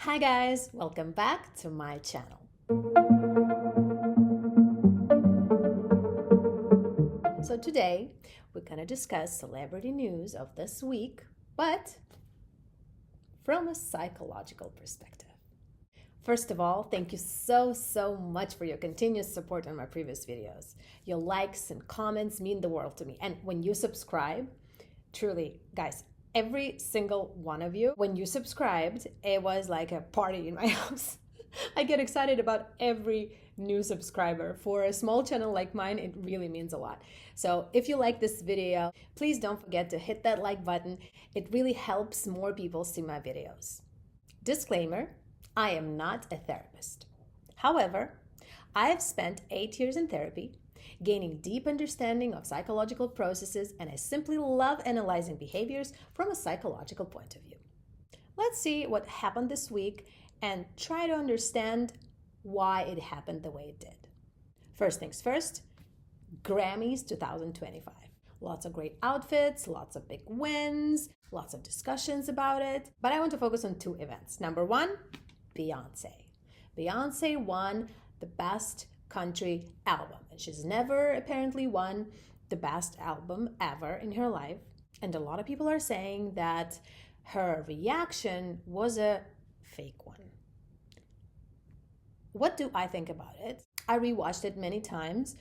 Hi guys, welcome back to my channel. So today we're gonna discuss celebrity news of this week, but from a psychological perspective. First of all, thank you so much for your continuous support on my previous videos. Your likes and comments mean the world to me. And when you subscribe, truly, guys, every single one of you, when you subscribed, it was like a party in my house. I get excited about every new subscriber. For a small channel like mine, it really means a lot. So if you like this video, please don't forget to hit that like button. It really helps more people see my videos. Disclaimer, I am not a therapist. However, I have spent 8 years in therapy, gaining deep understanding of psychological processes, and I simply love analyzing behaviors from a psychological point of view. Let's see what happened this week and try to understand why it happened the way it did. First things first, Grammys 2025. Lots of great outfits, lots of big wins, lots of discussions about it. But I want to focus on two events. Number one, Beyonce. Beyonce won the best country album, and she's never apparently won the best album ever in her life. And a lot of people are saying that her reaction was a fake one. What do I think about it? I rewatched it many times.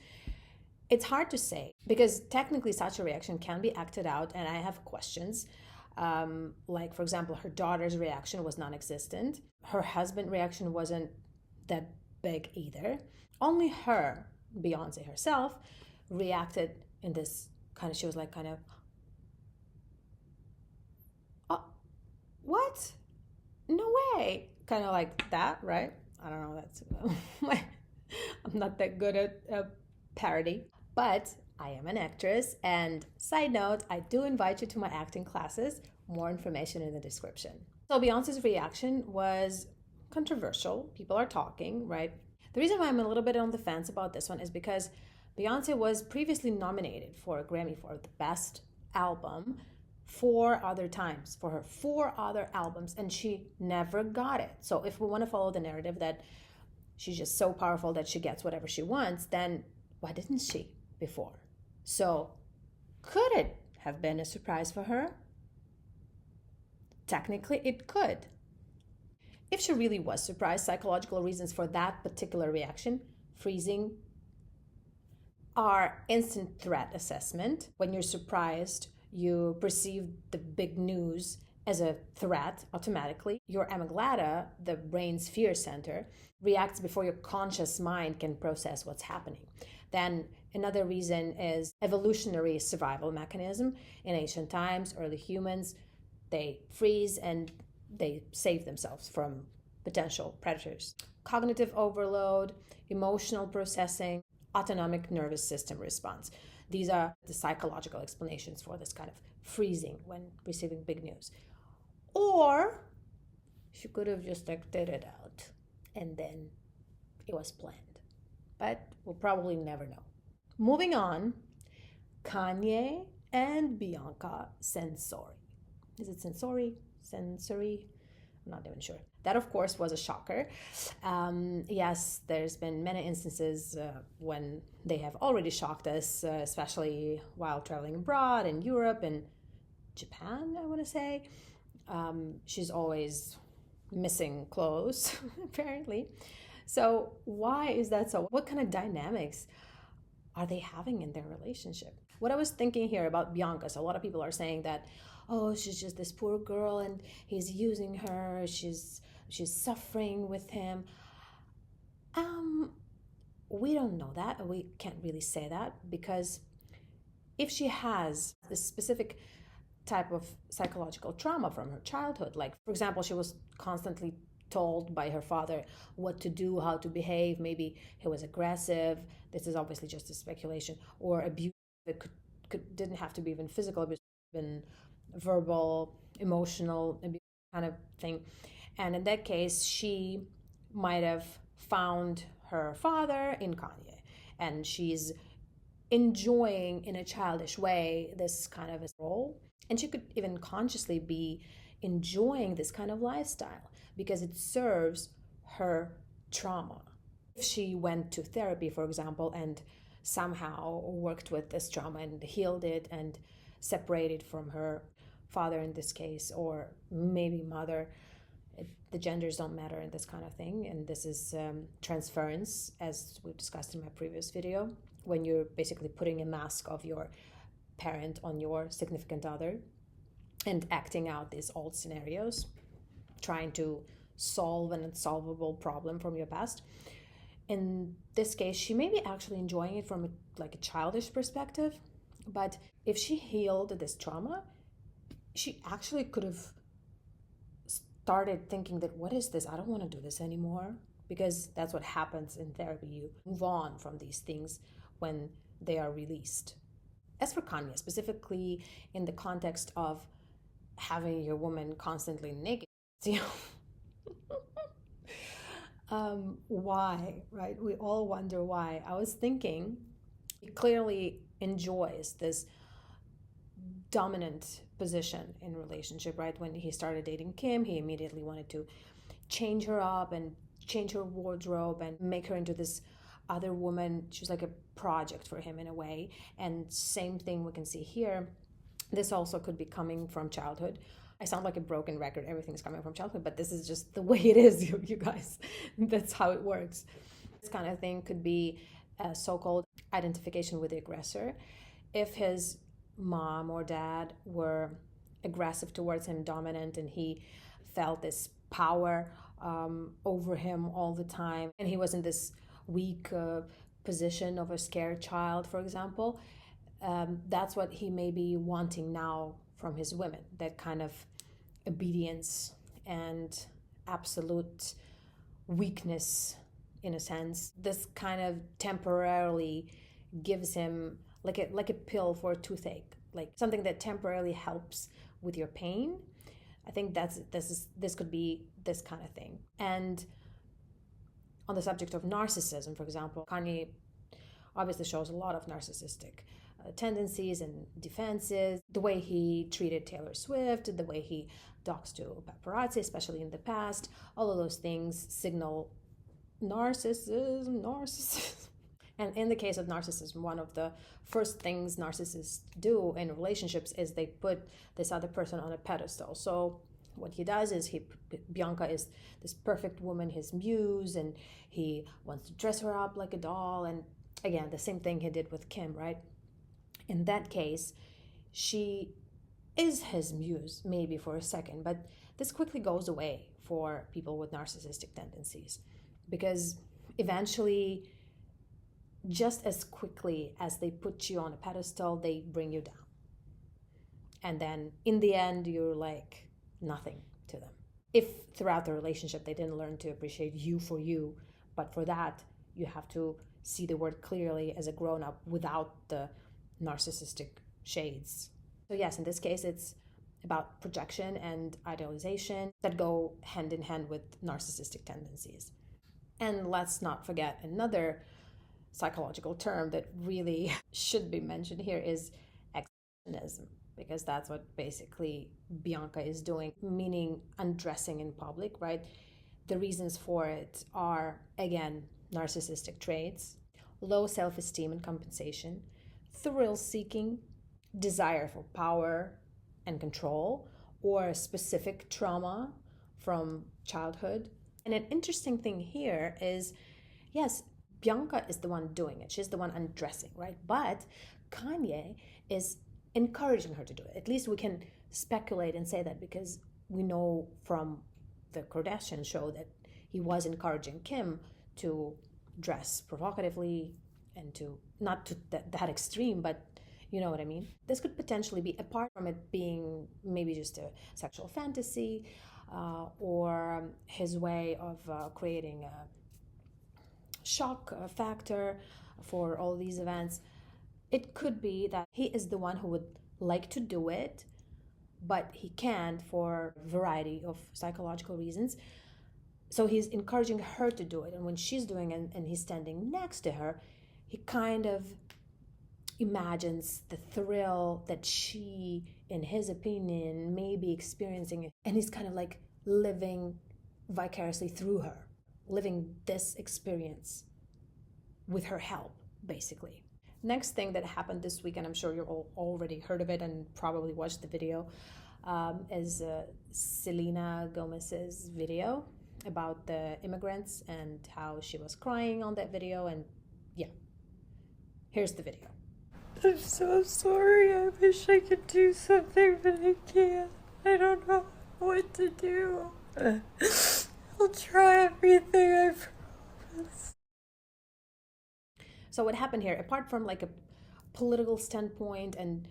It's hard to say because technically such a reaction can be acted out, and I have questions. Like, for example, her daughter's reaction was non-existent. Her husband's reaction wasn't that big either. Only her, Beyonce herself, reacted in this kind of, she was like kind of, oh, what? No way. Kind of like that, right? I don't know, that's, I'm not that good at parody. But I am an actress, and side note, I do invite you to my acting classes. More information in the description. So Beyonce's reaction was controversial. People are talking, right? The reason why I'm a little bit on the fence about this one is because Beyonce was previously nominated for a Grammy for the best album 4 other times, for her 4 other albums, and she never got it. So if we want to follow the narrative that she's just so powerful that she gets whatever she wants, then why didn't she before? So could it have been a surprise for her? Technically, it could. If she really was surprised, psychological reasons for that particular reaction, freezing, are instant threat assessment. When you're surprised, you perceive the big news as a threat automatically. Your amygdala, the brain's fear center, reacts before your conscious mind can process what's happening. Then another reason is evolutionary survival mechanism. In ancient times, early humans, they freeze and they save themselves from potential predators. Cognitive overload, emotional processing, autonomic nervous system response. These are the psychological explanations for this kind of freezing when receiving big news. Or she could have just acted it out and then it was planned. But we'll probably never know. Moving on, Kanye and Bianca Censori. Is it Censori? Censori? I'm not even sure. That, of course, was a shocker. Yes, there's been many instances when they have already shocked us, especially while traveling abroad in Europe and Japan, I want to say. She's always missing clothes, apparently. So why is that so? What kind of dynamics are they having in their relationship? What I was thinking here about Bianca, so a lot of people are saying that, oh, she's just this poor girl and he's using her, she's suffering with him. We don't know that. We can't really say that, because if she has this specific type of psychological trauma from her childhood, like, for example, she was constantly told by her father what to do, how to behave, maybe he was aggressive, this is obviously just a speculation, or abuse, it didn't have to be even physical abuse, even verbal, emotional abuse kind of thing. And in that case, she might have found her father in Kanye, and she's enjoying in a childish way this kind of a role, and she could even consciously be enjoying this kind of lifestyle. because it serves her trauma. If she went to therapy, for example, and somehow worked with this trauma and healed it and separated from her father in this case, or maybe mother, the genders don't matter in this kind of thing. And this is transference, as we've discussed in my previous video, when you're basically putting a mask of your parent on your significant other and acting out these old scenarios, trying to solve an unsolvable problem from your past. In this case, she may be actually enjoying it from a childish perspective, but if she healed this trauma, she actually could have started thinking that, what is this? I don't want to do this anymore, because that's what happens in therapy. You move on from these things when they are released. As for Kanye, specifically in the context of having your woman constantly naked, why, right? We all wonder why. I was thinking he clearly enjoys this dominant position in relationship, right? When he started dating Kim, he immediately wanted to change her up and change her wardrobe and make her into this other woman. She was like a project for him in a way. And same thing we can see here. This also could be coming from childhood. I sound like a broken record. Everything's coming from childhood, but this is just the way it is, you guys. That's how it works. This kind of thing could be a so-called identification with the aggressor. If his mom or dad were aggressive towards him, dominant, and he felt this power over him all the time, and he was in this weak position of a scared child, for example, that's what he may be wanting now from his women, that kind of obedience and absolute weakness, in a sense. This kind of temporarily gives him like a pill for a toothache, like something that temporarily helps with your pain. I think this could be this kind of thing. And on the subject of narcissism, for example, Kanye obviously shows a lot of narcissistic tendencies and defenses. The way he treated Taylor Swift, the way he talks to paparazzi, especially in the past, all of those things signal narcissism. And in the case of narcissism, one of the first things narcissists do in relationships is they put this other person on a pedestal. So what he does is Bianca is this perfect woman, his muse, and he wants to dress her up like a doll. And again, the same thing he did with Kim, right? In that case, she is his muse, maybe for a second, but this quickly goes away for people with narcissistic tendencies, because eventually, just as quickly as they put you on a pedestal, they bring you down. And then in the end, you're like nothing to them. If throughout the relationship they didn't learn to appreciate you for you, but for that, you have to see the word clearly as a grown-up without the narcissistic shades. So yes, in this case, it's about projection and idealization that go hand in hand with narcissistic tendencies. And let's not forget another psychological term that really should be mentioned here is exhibitionism, because that's what basically Bianca is doing, meaning undressing in public, right? The reasons for it are, again, narcissistic traits, low self-esteem and compensation, thrill-seeking, desire for power and control, or specific trauma from childhood. And an interesting thing here is, yes, Bianca is the one doing it. She's the one undressing, right? But Kanye is encouraging her to do it. At least we can speculate and say that, because we know from the Kardashian show that he was encouraging Kim to dress provocatively and to not to that extreme, but you know what I mean? This could potentially be, apart from it being maybe just a sexual fantasy or his way of creating a shock factor for all these events. It could be that he is the one who would like to do it, but he can't for a variety of psychological reasons. So he's encouraging her to do it. And when she's doing it and he's standing next to her, he kind of imagines the thrill that she, in his opinion, may be experiencing. And he's kind of like living vicariously through her, living this experience with her help, basically. Next thing that happened this week, and I'm sure you all already heard of it and probably watched the video, is Selena Gomez's video about the immigrants and how she was crying on that video. And yeah, here's the video. I'm so sorry. I wish I could do something, but I can't. I don't know what to do. I'll try everything, I promise. So what happened here, apart from like a political standpoint and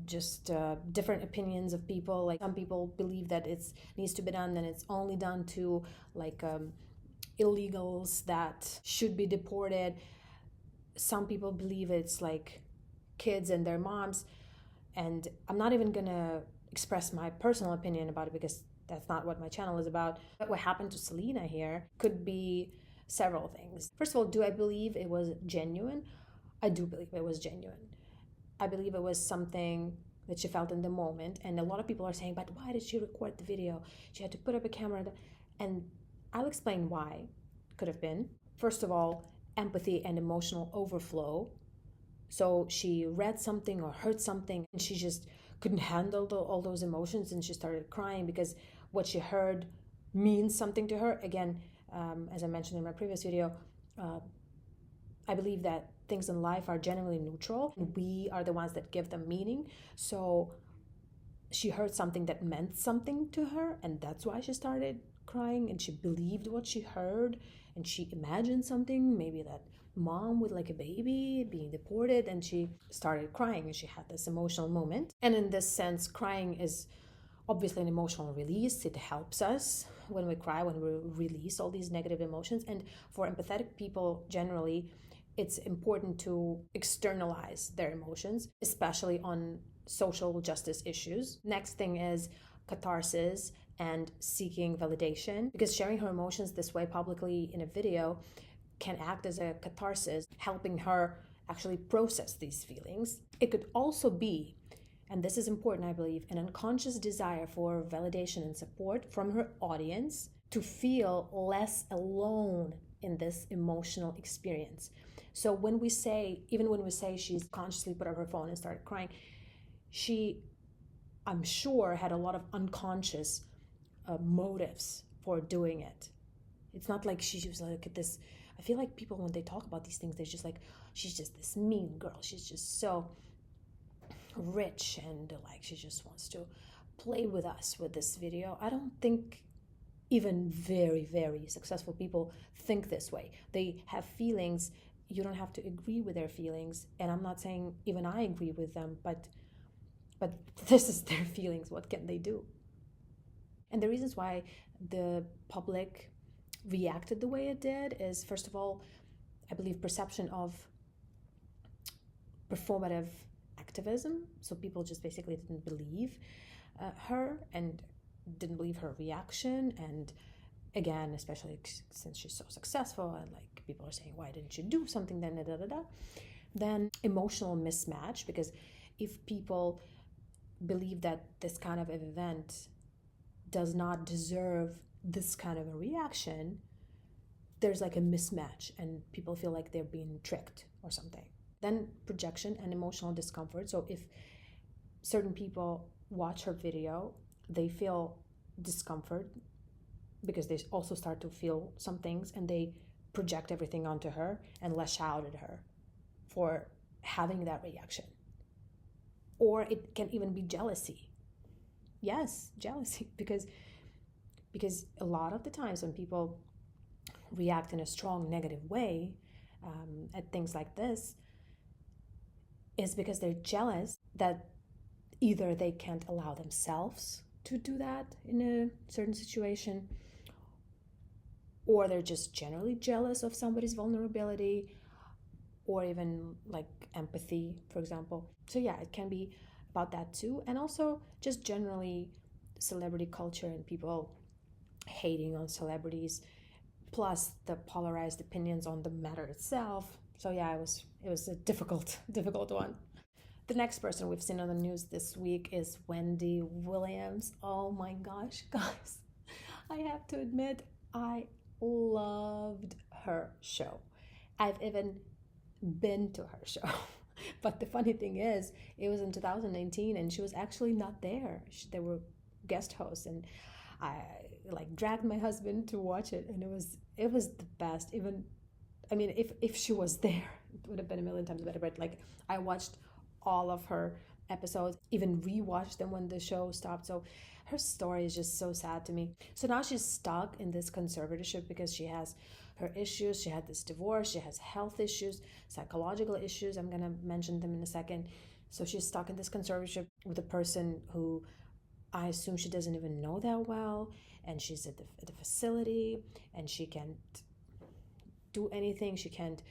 just different opinions of people, like some people believe that it needs to be done and it's only done to like illegals that should be deported. Some people believe it's like kids and their moms, and I'm not even gonna express my personal opinion about it because that's not what my channel is about. But what happened to Selena here could be several things. First of all, do I believe it was genuine? I do believe it was genuine. I believe it was something that she felt in the moment, and a lot of people are saying, but why did she record the video? She had to put up a camera, and I'll explain why. Could have been, first of all, empathy and emotional overflow. So she read something or heard something and she just couldn't handle all those emotions, and she started crying because what she heard means something to her. Again, as I mentioned in my previous video, I believe that things in life are generally neutral and we are the ones that give them meaning. So she heard something that meant something to her, and that's why she started crying, and she believed what she heard, and she imagined something, maybe that mom with like a baby being deported, and she started crying and she had this emotional moment. And in this sense, crying is obviously an emotional release. It helps us when we cry, when we release all these negative emotions. And for empathetic people generally, it's important to externalize their emotions, especially on social justice issues. Next thing is catharsis and seeking validation, because sharing her emotions this way publicly in a video can act as a catharsis, helping her actually process these feelings. It could also be, and this is important, I believe, an unconscious desire for validation and support from her audience to feel less alone in this emotional experience. So when we say, even when we say she's consciously put up her phone and started crying, she, I'm sure, had a lot of unconscious motives for doing it. It's not like she was like this. I feel like people, when they talk about these things, they're just like, she's just this mean girl. She's just so rich and like she just wants to play with us with this video. I don't think even very, very successful people think this way. They have feelings. You don't have to agree with their feelings. And I'm not saying even I agree with them, but this is their feelings. What can they do? And the reasons why the public reacted the way it did is, first of all, I believe perception of performative activism. So people just basically didn't believe her and didn't believe her reaction. And again, especially since she's so successful, and like people are saying, why didn't you do something then? Then emotional mismatch, because if people believe that this kind of event does not deserve this kind of a reaction, there's like a mismatch and people feel like they're being tricked or something. Then projection and emotional discomfort. So if certain people watch her video, they feel discomfort because they also start to feel some things and they project everything onto her and lash out at her for having that reaction. Or it can even be jealousy. Yes, jealousy, because a lot of the times when people react in a strong negative way at things like this is because they're jealous that either they can't allow themselves to do that in a certain situation, or they're just generally jealous of somebody's vulnerability, or even like empathy, for example. So yeah, it can be about that too. And also just generally celebrity culture and people hating on celebrities, plus the polarized opinions on the matter itself. So yeah, it was a difficult one. The next person we've seen on the news this week is Wendy Williams. Oh my gosh, guys. I have to admit, I loved her show. I've even been to her show. But the funny thing is, it was in 2019 and she was actually not there. There were guest hosts, and I like dragged my husband to watch it, and it was the best. Even, I mean, if she was there, it would have been a million times better. But like, I watched all of her episodes, even rewatched them when the show stopped. So her story is just so sad to me. So now she's stuck in this conservatorship because she has her issues. She had this divorce. She has health issues, psychological issues. I'm gonna mention them in a second. So she's stuck in this conservatorship with a person who I assume she doesn't even know that well, and she's at the facility, and she can't do anything. She can't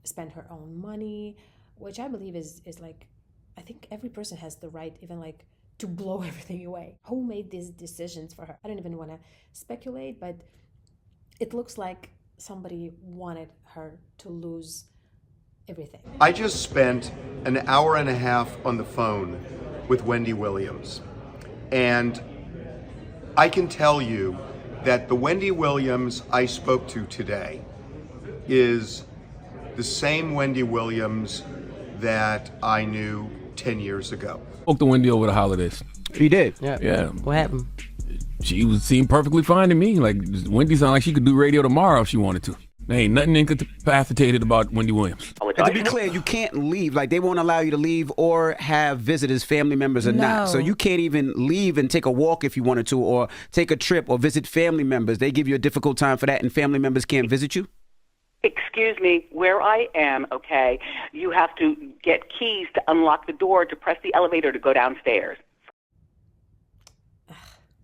spend her own money, which I believe is like, I think every person has the right, even like, to blow everything away. Who made these decisions for her? I don't even want to speculate, but it looks like somebody wanted her to lose everything. I just spent an hour and a half on the phone with Wendy Williams, and I can tell you that the Wendy Williams I spoke to today is the same Wendy Williams that I knew 10 years ago. Spoke to Wendy over the holidays. She did? Yeah. What happened? She seemed perfectly fine to me. Like, Wendy sounded like she could do radio tomorrow if she wanted to. There ain't nothing incapacitated about Wendy Williams. And to be clear, you can't leave. Like, they won't allow you to leave or have visitors, family members or not. So you can't even leave and take a walk if you wanted to, or take a trip or visit family members. They give you a difficult time for that, and family members can't visit you? Excuse me, where I am, okay, you have to get keys to unlock the door to press the elevator to go downstairs.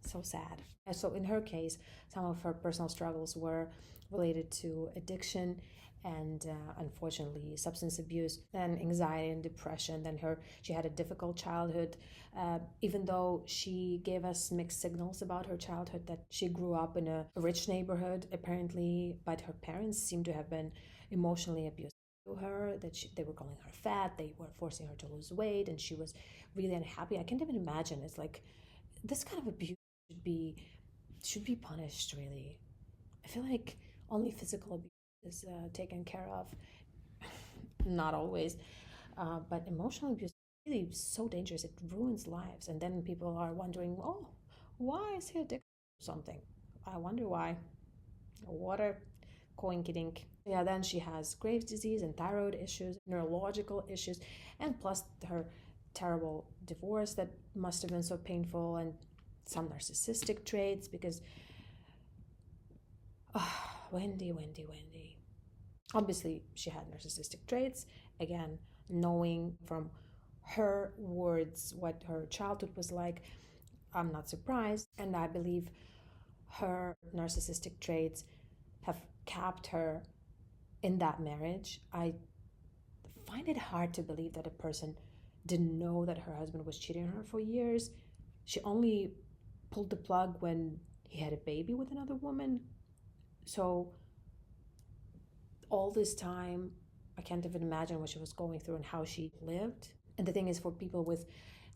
So sad. And so in her case, some of her personal struggles were related to addiction and unfortunately substance abuse, then anxiety and depression. Then she had a difficult childhood, even though she gave us mixed signals about her childhood, that she grew up in a rich neighborhood apparently, but her parents seem to have been emotionally abusive to her, that they were calling her fat, they were forcing her to lose weight, and she was really unhappy. I can't even imagine. It's like, this kind of abuse should be punished, really. I feel like only physical abuse is taken care of. Not always. But emotional abuse is really so dangerous. It ruins lives. And then people are wondering, oh, why is he addicted to something? I wonder why. What a coinkydink. Yeah, then she has Graves' disease and thyroid issues, neurological issues, and plus her terrible divorce that must have been so painful, and some narcissistic traits, because Wendy. Obviously, she had narcissistic traits. Again, knowing from her words what her childhood was like, I'm not surprised. And I believe her narcissistic traits have kept her in that marriage. I find it hard to believe that a person didn't know that her husband was cheating on her for years. She only pulled the plug when he had a baby with another woman. So all this time, I can't even imagine what she was going through and how she lived. And the thing is, for people with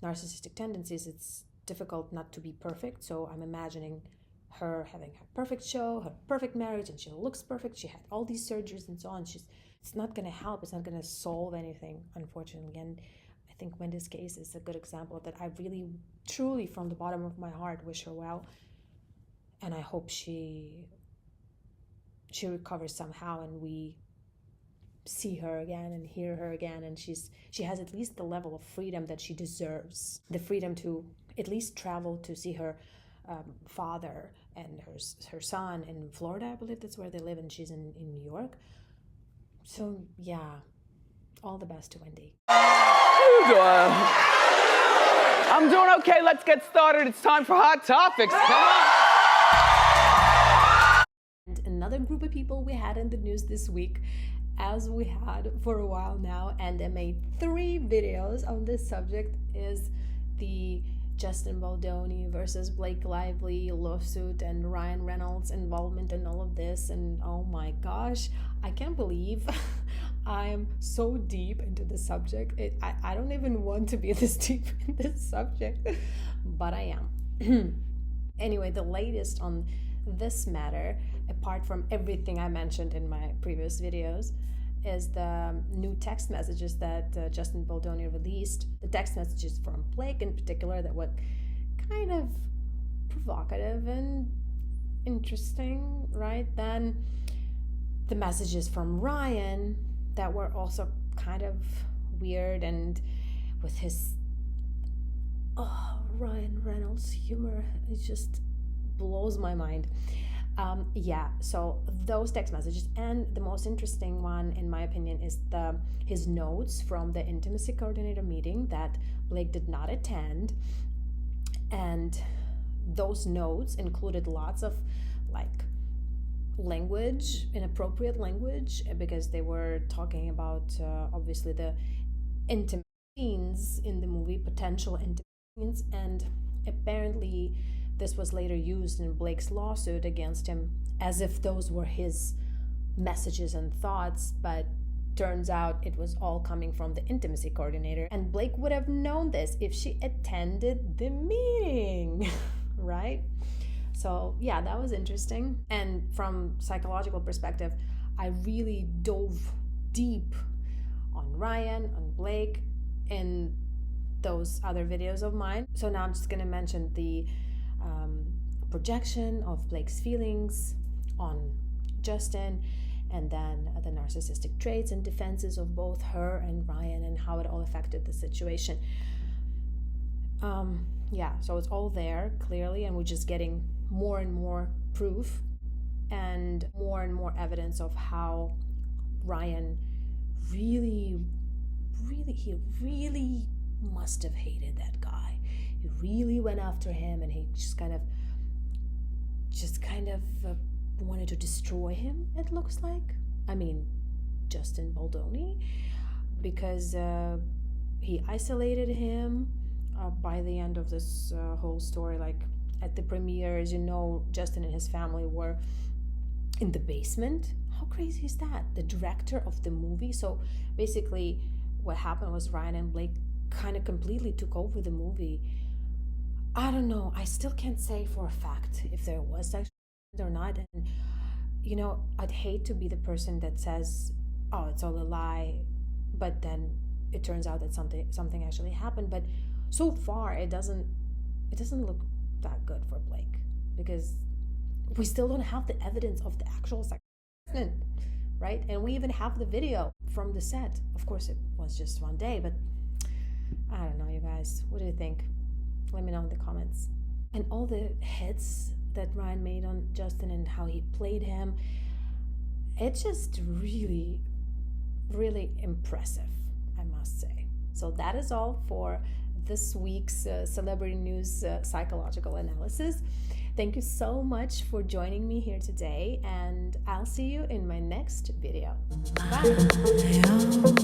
narcissistic tendencies, it's difficult not to be perfect. So I'm imagining her having her perfect show, her perfect marriage, and she looks perfect. She had all these surgeries and so on. It's not going to help. It's not going to solve anything, unfortunately. And I think Wendy's case is a good example that I really, truly, from the bottom of my heart, wish her well. And I hope she recovers somehow, and we see her again and hear her again, and she has at least the level of freedom that she deserves. The freedom to at least travel to see her father and her son in Florida, I believe that's where they live, and she's in New York. So yeah, all the best to Wendy. I'm doing okay. Let's get started. It's time for Hot Topics. Come on. And another group of people we had in the news this week, as we had for a while now, and they made 3 videos on this subject, is the Justin Baldoni versus Blake Lively lawsuit and Ryan Reynolds' involvement in all of this. And oh my gosh, I can't believe I'm so deep into the subject. I don't even want to be this deep in this subject, but I am. Anyway, the latest on this matter, apart from everything I mentioned in my previous videos, is the new text messages that Justin Baldoni released. The text messages from Blake in particular that were kind of provocative and interesting, right? Then the messages from Ryan that were also kind of weird, and with his Ryan Reynolds humor, it just blows my mind. So those text messages, and the most interesting one in my opinion is his notes from the intimacy coordinator meeting that Blake did not attend. And those notes included lots of language, inappropriate language, because they were talking about obviously the intimate scenes in the movie, potential intimate scenes, and apparently this was later used in Blake's lawsuit against him as if those were his messages and thoughts, but turns out it was all coming from the intimacy coordinator, and Blake would have known this if she attended the meeting, right? So yeah, that was interesting. And from psychological perspective, I really dove deep on Ryan, on Blake, in those other videos of mine. So now I'm just gonna mention the projection of Blake's feelings on Justin, and then the narcissistic traits and defenses of both her and Ryan, and how it all affected the situation. So it's all there clearly, and we're just getting more and more proof and more evidence of how Ryan really must have hated that guy. He really went after him, and he just kind of wanted to destroy him, it looks like. I mean, Justin Baldoni, because he isolated him by the end of this whole story. Like at the premiere, as you know, Justin and his family were in the basement. How crazy is that? The director of the movie. So basically what happened was Ryan and Blake kind of completely took over the movie. I don't know, I still can't say for a fact if there was sexual or not. And you know, I'd hate to be the person that says, oh, it's all a lie, but then it turns out that something actually happened. But so far it doesn't look that good for Blake, because we still don't have the evidence of the actual sexual, right? And we even have the video from the set. Of course it was just one day, but I don't know, you guys, what do you think? Let me know in the comments. And all the hits that Ryan made on Justin and how he played him, it's just really impressive, I must say. So that is all for this week's Celebrity News psychological analysis. Thank you so much for joining me here today, and I'll see you in my next video. Bye.